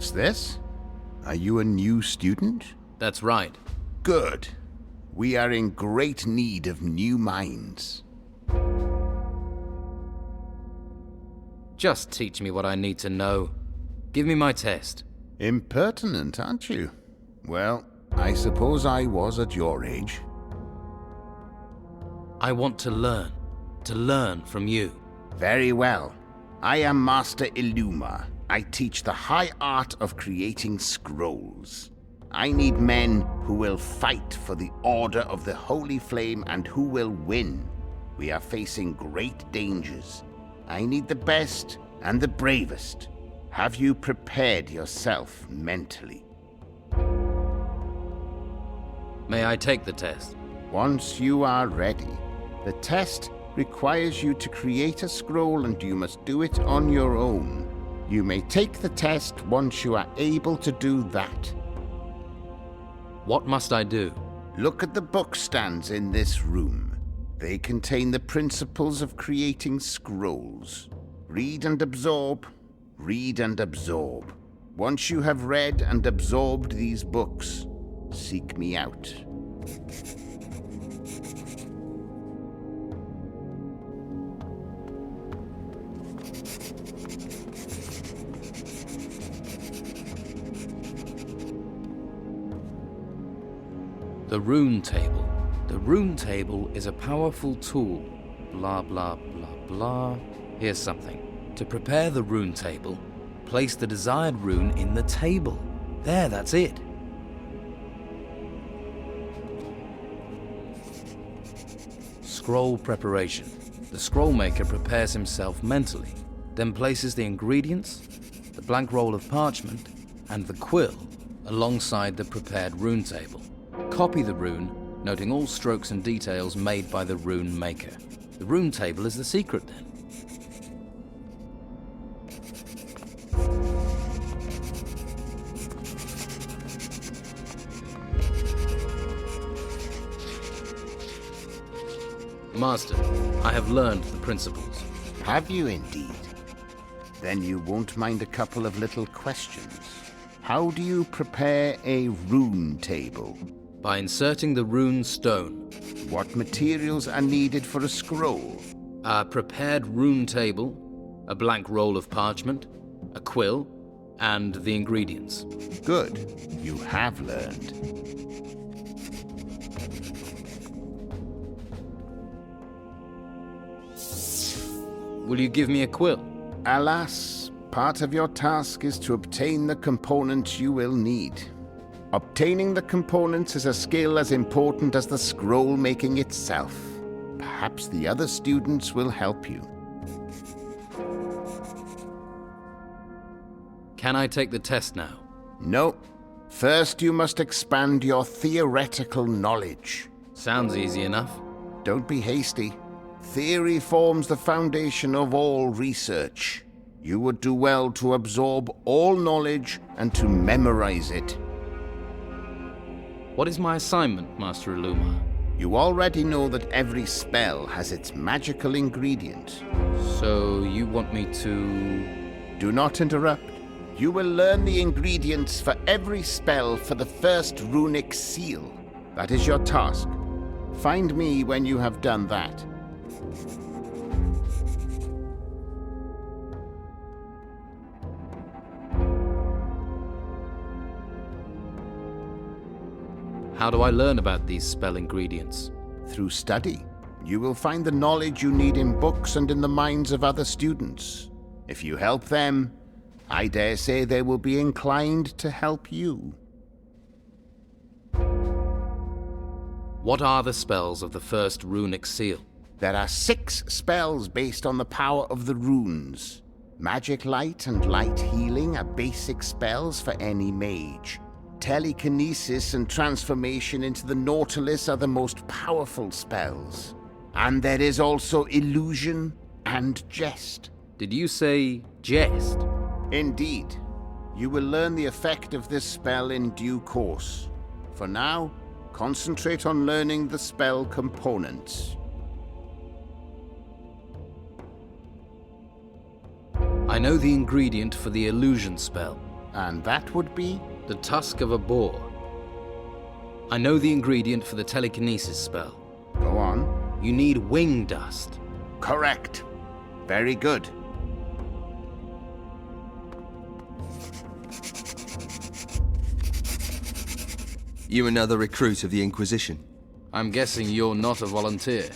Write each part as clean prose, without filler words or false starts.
What's this? Are you a new student? That's right. Good. We are in great need of new minds. Just teach me what I need to know. Give me my test. Impertinent, aren't you? Well, I suppose I was at your age. I want to learn from you. Very well. I am Master Illumar. I teach the high art of creating scrolls. I need men who will fight for the Order of the Holy Flame and who will win. We are facing great dangers. I need the best and the bravest. Have you prepared yourself mentally? May I take the test? Once you are ready. The test requires you to create a scroll and you must do it on your own. You may take the test once you are able to do that. What must I do? Look at the book stands in this room. They contain the principles of creating scrolls. Read and absorb. Read and absorb. Once you have read and absorbed these books, seek me out. The Rune Table. The Rune Table is a powerful tool. Blah, blah, blah, blah. Here's something. To prepare the Rune Table, place the desired rune in the table. There, that's it. Scroll preparation. The scroll maker prepares himself mentally, then places the ingredients, the blank roll of parchment, and the quill alongside the prepared rune table. Copy the rune, noting all strokes and details made by the rune maker. The rune table is the secret then. Master, I have learned the principles. Have you indeed? Then you won't mind a couple of little questions. How do you prepare a rune table? By inserting the rune stone. What materials are needed for a scroll? A prepared rune table, a blank roll of parchment, a quill, and the ingredients. Good. You have learned. Will you give me a quill? Alas, part of your task is to obtain the components you will need. Obtaining the components is a skill as important as the scroll making itself. Perhaps the other students will help you. Can I take the test now? No. First you must expand your theoretical knowledge. Sounds easy enough. Don't be hasty. Theory forms the foundation of all research. You would do well to absorb all knowledge and to memorize it. What is my assignment, Master Illumar? You already know that every spell has its magical ingredient. So you want me to... Do not interrupt. You will learn the ingredients for every spell for the first runic seal. That is your task. Find me when you have done that. How do I learn about these spell ingredients? Through study. You will find the knowledge you need in books and in the minds of other students. If you help them, I dare say they will be inclined to help you. What are the spells of the first runic seal? There are 6 spells based on the power of the runes. Magic Light and Light Healing are basic spells for any mage. Telekinesis and transformation into the Nautilus are the most powerful spells. And there is also illusion and jest. Did you say jest? Indeed. You will learn the effect of this spell in due course. For now, concentrate on learning the spell components. I know the ingredient for the illusion spell. And that would be? The tusk of a boar. I know the ingredient for the telekinesis spell. Go on. You need wing dust. Correct. Very good. You another recruit of the Inquisition? I'm guessing you're not a volunteer.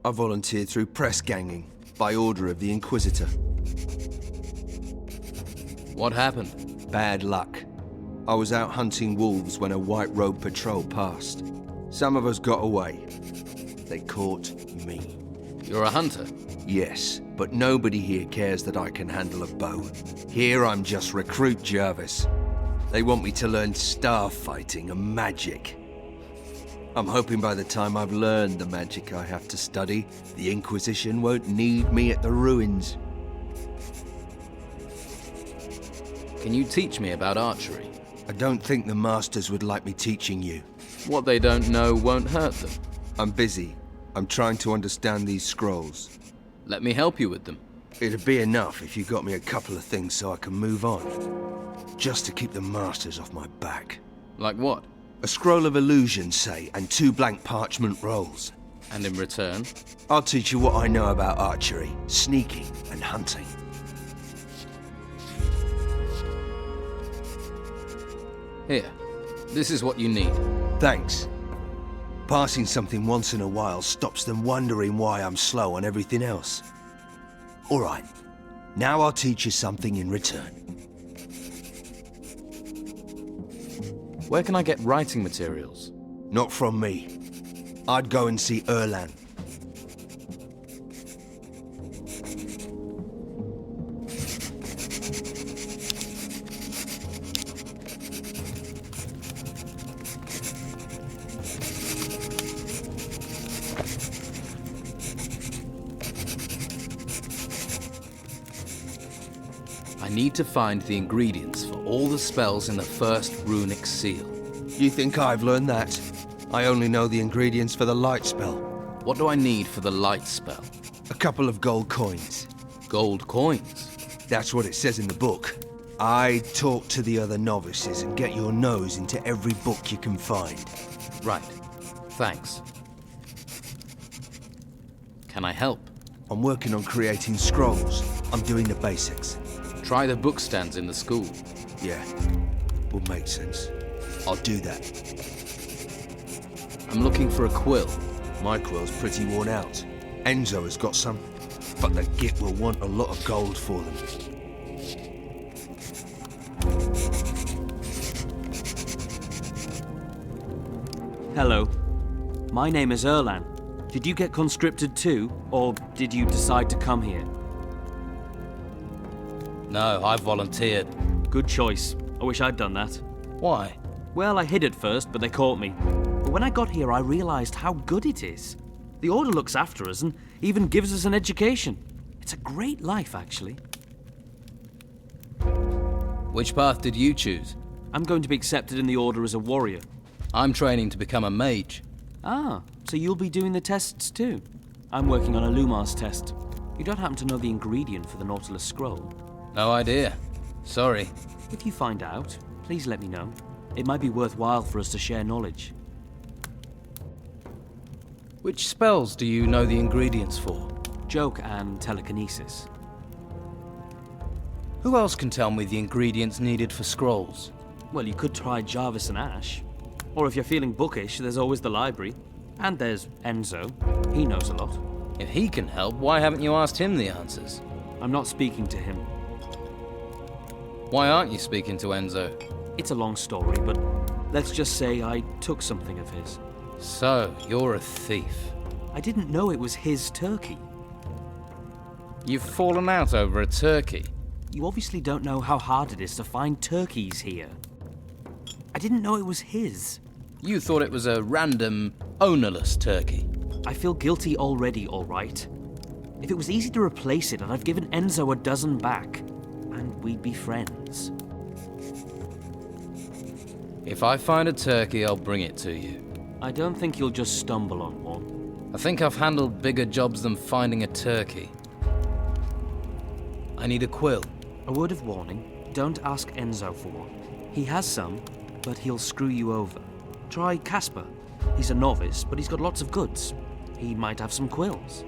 I volunteered through press ganging, by order of the Inquisitor. What happened? Bad luck. I was out hunting wolves when a white robe patrol passed. Some of us got away. They caught me. You're a hunter? Yes, but nobody here cares that I can handle a bow. Here I'm just recruit Jarvis. They want me to learn star fighting and magic. I'm hoping by the time I've learned the magic I have to study, the Inquisition won't need me at the ruins. Can you teach me about archery? I don't think the Masters would like me teaching you. What they don't know won't hurt them. I'm busy. I'm trying to understand these scrolls. Let me help you with them. It'd be enough if you got me a couple of things so I can move on. Just to keep the Masters off my back. Like what? A scroll of illusion, say, and 2 blank parchment rolls. And in return? I'll teach you what I know about archery, sneaking, and hunting. Here. This is what you need. Thanks. Passing something once in a while stops them wondering why I'm slow on everything else. All right. Now I'll teach you something in return. Where can I get writing materials? Not from me. I'd go and see Erlan. I need to find the ingredients for all the spells in the first runic seal. You think I've learned that? I only know the ingredients for the light spell. What do I need for the light spell? A couple of gold coins. Gold coins? That's what it says in the book. I talk to the other novices and get your nose into every book you can find. Right. Thanks. Can I help? I'm working on creating scrolls. I'm doing the basics. Try the bookstands in the school. Yeah, would make sense. I'll do that. I'm looking for a quill. My quill's pretty worn out. Enzo has got some, but the git will want a lot of gold for them. Hello. My name is Erlan. Did you get conscripted too, or did you decide to come here? No, I volunteered. Good choice. I wish I'd done that. Why? Well, I hid at first, but they caught me. But when I got here, I realized how good it is. The Order looks after us and even gives us an education. It's a great life, actually. Which path did you choose? I'm going to be accepted in the Order as a warrior. I'm training to become a mage. Ah, so you'll be doing the tests too? I'm working on Illumar's test. You don't happen to know the ingredient for the Nautilus Scroll? No idea. Sorry. If you find out, please let me know. It might be worthwhile for us to share knowledge. Which spells do you know the ingredients for? Joke and telekinesis. Who else can tell me the ingredients needed for scrolls? Well, you could try Jarvis and Ash. Or if you're feeling bookish, there's always the library. And there's Enzo. He knows a lot. If he can help, why haven't you asked him the answers? I'm not speaking to him. Why aren't you speaking to Enzo? It's a long story, but let's just say I took something of his. So, you're a thief. I didn't know it was his turkey. You've fallen out over a turkey. You obviously don't know how hard it is to find turkeys here. I didn't know it was his. You thought it was a random, ownerless turkey. I feel guilty already, all right. If it was easy to replace it, I'd have given Enzo a dozen back. And we'd be friends. If I find a turkey, I'll bring it to you. I don't think you'll just stumble on one. I think I've handled bigger jobs than finding a turkey. I need a quill. A word of warning, don't ask Enzo for one. He has some, but he'll screw you over. Try Casper. He's a novice, but he's got lots of goods. He might have some quills.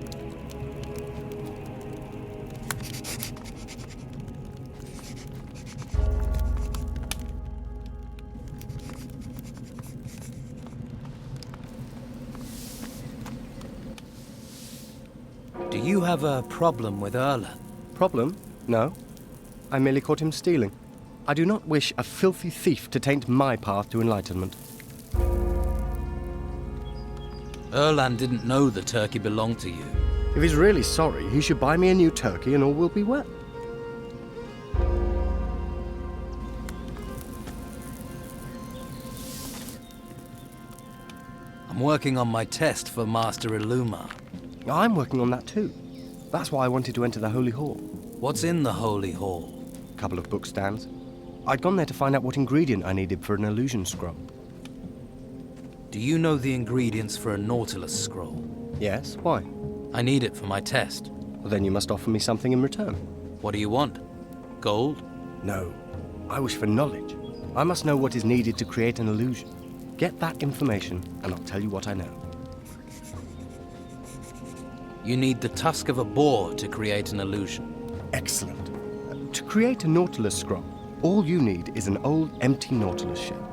Do you have a problem with Erla? Problem? No. I merely caught him stealing. I do not wish a filthy thief to taint my path to enlightenment. Erlan didn't know the turkey belonged to you. If he's really sorry, he should buy me a new turkey and all will be well. I'm working on my test for Master Illumar. I'm working on that too. That's why I wanted to enter the Holy Hall. What's in the Holy Hall? A couple of bookstands. I'd gone there to find out what ingredient I needed for an illusion scroll. Do you know the ingredients for a Nautilus Scroll? Yes, why? I need it for my test. Well, then you must offer me something in return. What do you want? Gold? No. I wish for knowledge. I must know what is needed to create an illusion. Get that information, and I'll tell you what I know. You need the tusk of a boar to create an illusion. Excellent. To create a Nautilus Scroll, all you need is an old, empty Nautilus shell.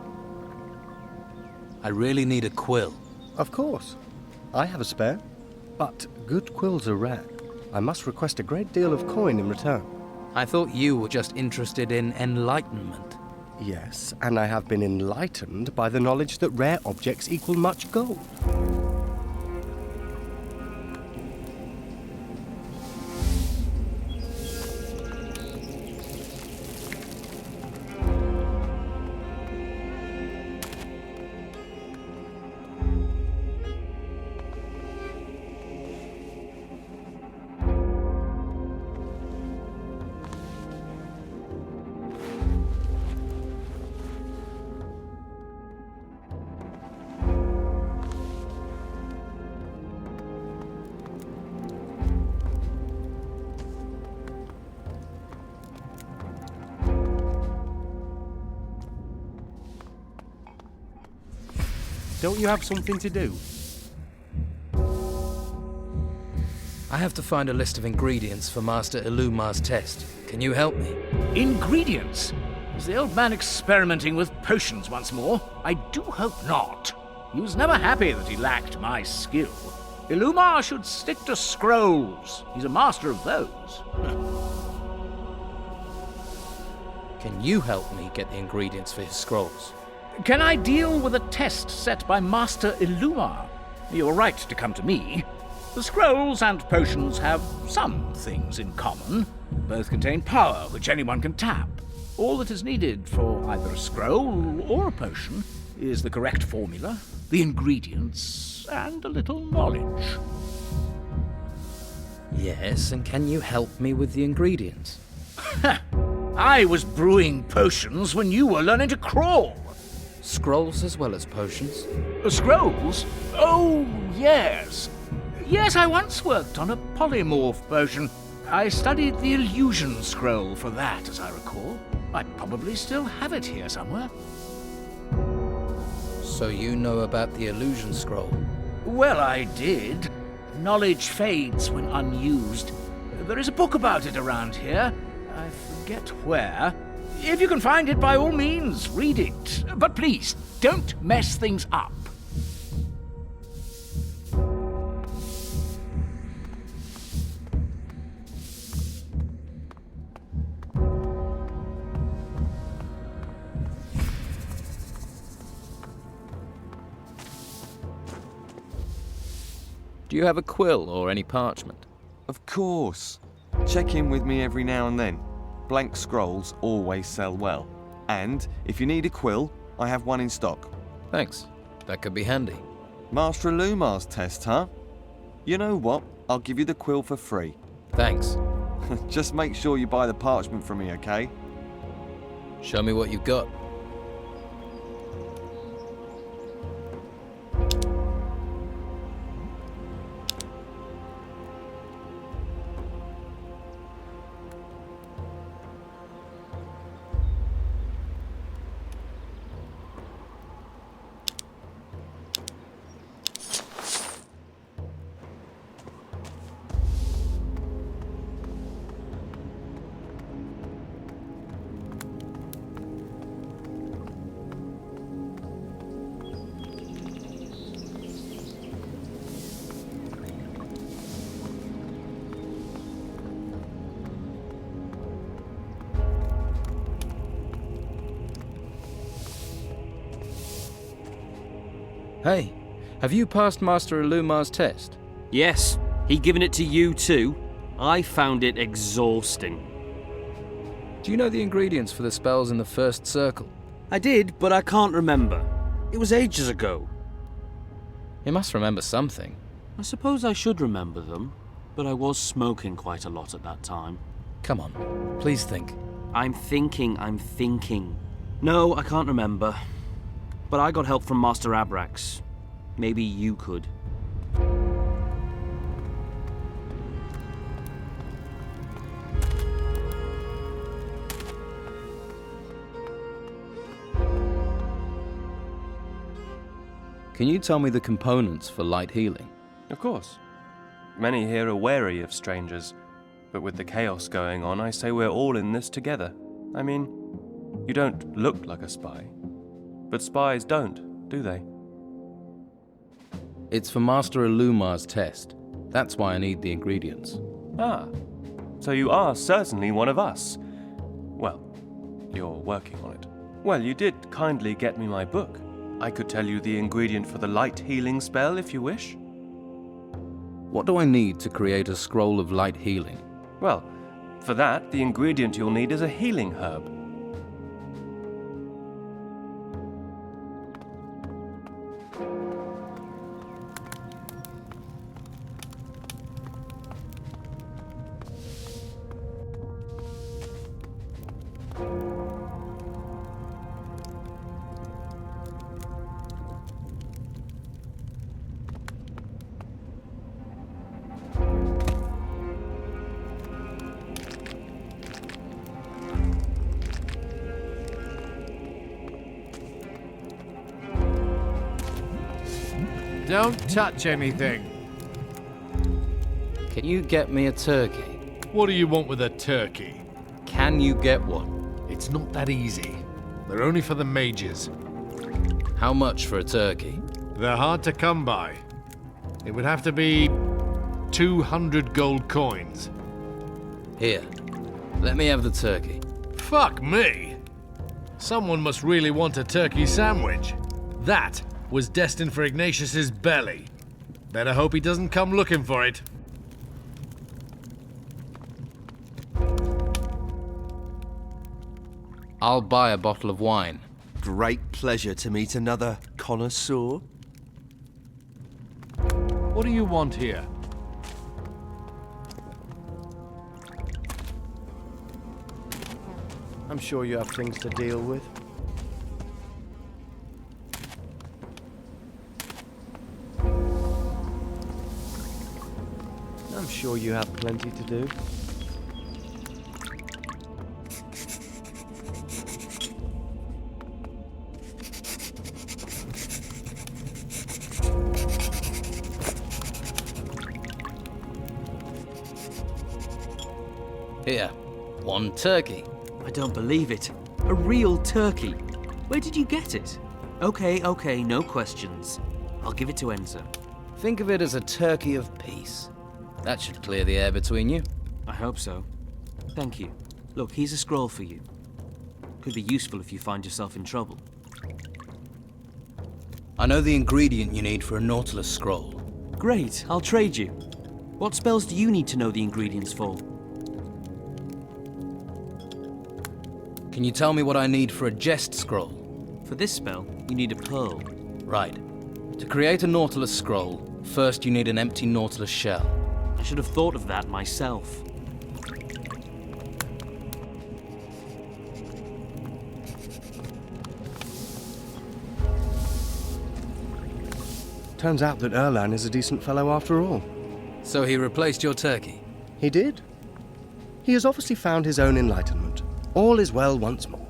I really need a quill. Of course. I have a spare. But good quills are rare. I must request a great deal of coin in return. I thought you were just interested in enlightenment. Yes, and I have been enlightened by the knowledge that rare objects equal much gold. Don't you have something to do? I have to find a list of ingredients for Master Illumar's test. Can you help me? Ingredients? Is the old man experimenting with potions once more? I do hope not. He was never happy that he lacked my skill. Illumar should stick to scrolls. He's a master of those. Can you help me get the ingredients for his scrolls? Can I deal with a test set by Master Illumar? You're right to come to me. The scrolls and potions have some things in common. Both contain power, which anyone can tap. All that is needed for either a scroll or a potion is the correct formula, the ingredients, and a little knowledge. Yes, and can you help me with the ingredients? I was brewing potions when you were learning to crawl. Scrolls as well as potions? Scrolls? Oh, yes. Yes, I once worked on a polymorph potion. I studied the illusion scroll for that, as I recall. I probably still have it here somewhere. So you know about the illusion scroll? Well, I did. Knowledge fades when unused. There is a book about it around here. I forget where. If you can find it, by all means, read it. But please, don't mess things up. Do you have a quill or any parchment? Of course. Check in with me every now and then. Blank scrolls always sell well. And if you need a quill, I have one in stock. Thanks. That could be handy. Master Illumar's test, huh? You know what? I'll give you the quill for free. Thanks. Just make sure you buy the parchment from me, okay? Show me what you've got. Hey, have you passed Master Illumar's test? Yes, he given it to you too. I found it exhausting. Do you know the ingredients for the spells in the first circle? I did, but I can't remember. It was ages ago. You must remember something. I suppose I should remember them, but I was smoking quite a lot at that time. Come on, please think. I'm thinking. No, I can't remember. But I got help from Master Abrax. Maybe you could. Can you tell me the components for light healing? Of course. Many here are wary of strangers, but with the chaos going on, I say we're all in this together. I mean, you don't look like a spy, but spies don't, do they? It's for Master Illumar's test. That's why I need the ingredients. Ah, so you are certainly one of us. Well, you're working on it. Well, you did kindly get me my book. I could tell you the ingredient for the light healing spell if you wish. What do I need to create a scroll of light healing? Well, for that, the ingredient you'll need is a healing herb. Don't touch anything. Can you get me a turkey? What do you want with a turkey? Can you get one? It's not that easy. They're only for the mages. How much for a turkey? They're hard to come by. It would have to be 200 gold coins. Here, let me have the turkey. Fuck me! Someone must really want a turkey sandwich. That was destined for Ignatius's belly. Better hope he doesn't come looking for it. I'll buy a bottle of wine. Great pleasure to meet another connoisseur. What do you want here? I'm sure you have things to deal with. I'm sure you have plenty to do. Here, one turkey. I don't believe it. A real turkey. Where did you get it? Okay, no questions. I'll give it to Enzo. Think of it as a turkey of peace. That should clear the air between you. I hope so. Thank you. Look, here's a scroll for you. Could be useful if you find yourself in trouble. I know the ingredient you need for a Nautilus Scroll. Great, I'll trade you. What spells do you need to know the ingredients for? Can you tell me what I need for a Jest Scroll? For this spell, you need a pearl. Right. To create a Nautilus Scroll, first you need an empty Nautilus shell. I should have thought of that myself. Turns out that Erlan is a decent fellow after all. So he replaced your turkey? He did. He has obviously found his own enlightenment. All is well once more.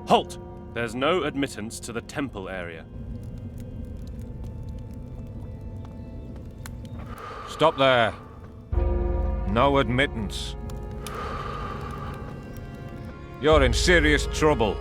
Halt! There's no admittance to the temple area. Stop there. No admittance. You're in serious trouble.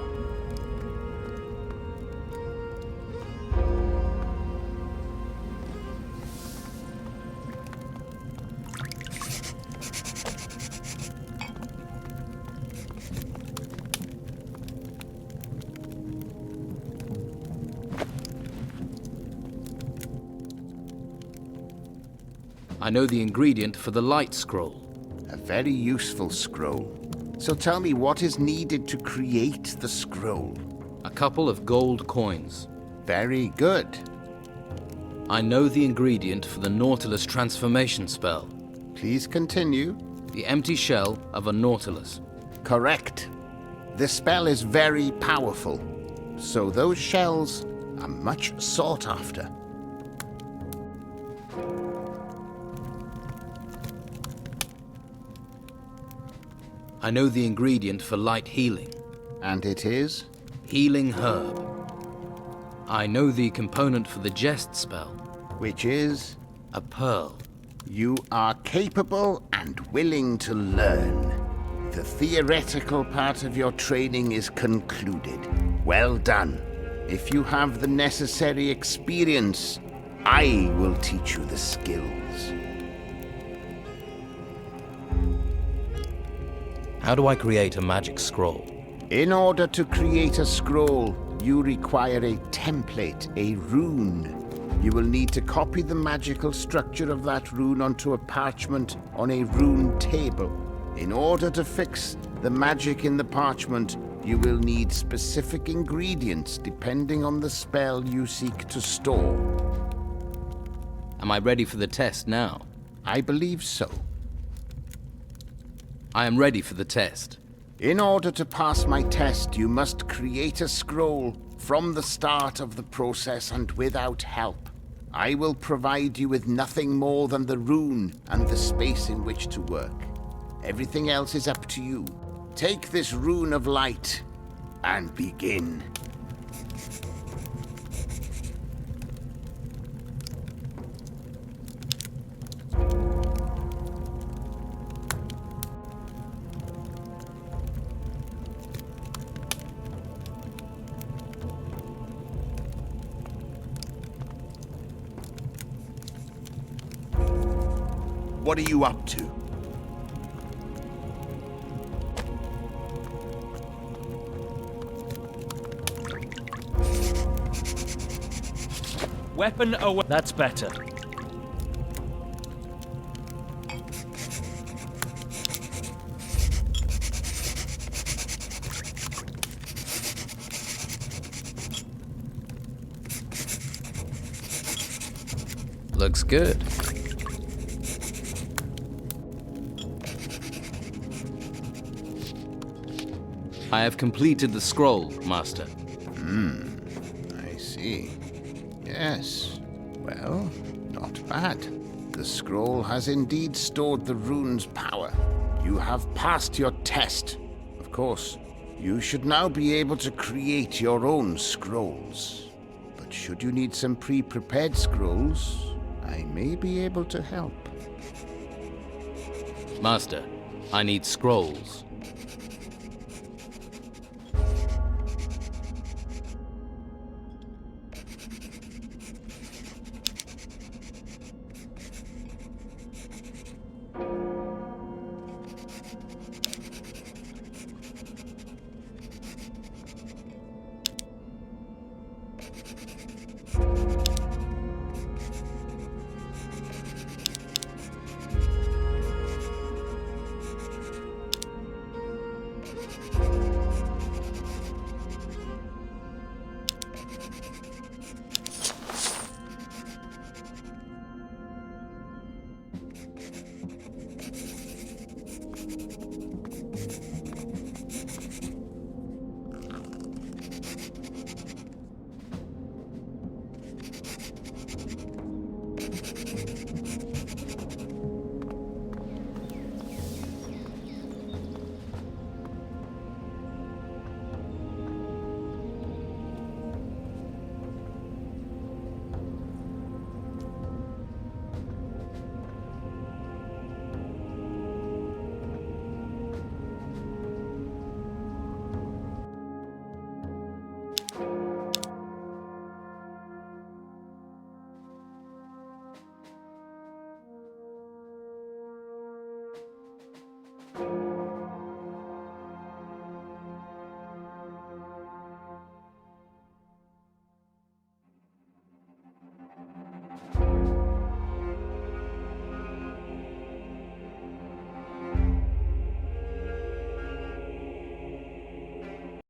I know the ingredient for the light scroll. A very useful scroll. So tell me what is needed to create the scroll. A couple of gold coins. Very good. I know the ingredient for the Nautilus transformation spell. Please continue. The empty shell of a Nautilus. Correct. The spell is very powerful, so those shells are much sought after. I know the ingredient for light healing. And it is? Healing herb. I know the component for the jest spell. Which is? A pearl. You are capable and willing to learn. The theoretical part of your training is concluded. Well done. If you have the necessary experience, I will teach you the skills. How do I create a magic scroll? In order to create a scroll, you require a template, a rune. You will need to copy the magical structure of that rune onto a parchment on a rune table. In order to fix the magic in the parchment, you will need specific ingredients depending on the spell you seek to store. Am I ready for the test now? I believe so. I am ready for the test. In order to pass my test, you must create a scroll from the start of the process and without help. I will provide you with nothing more than the rune and the space in which to work. Everything else is up to you. Take this rune of light and begin. What are you up to? Weapon away. That's better. Looks good. I have completed the scroll, Master. I see. Yes. Well, not bad. The scroll has indeed stored the rune's power. You have passed your test. Of course, you should now be able to create your own scrolls. But should you need some pre-prepared scrolls, I may be able to help. Master, I need scrolls.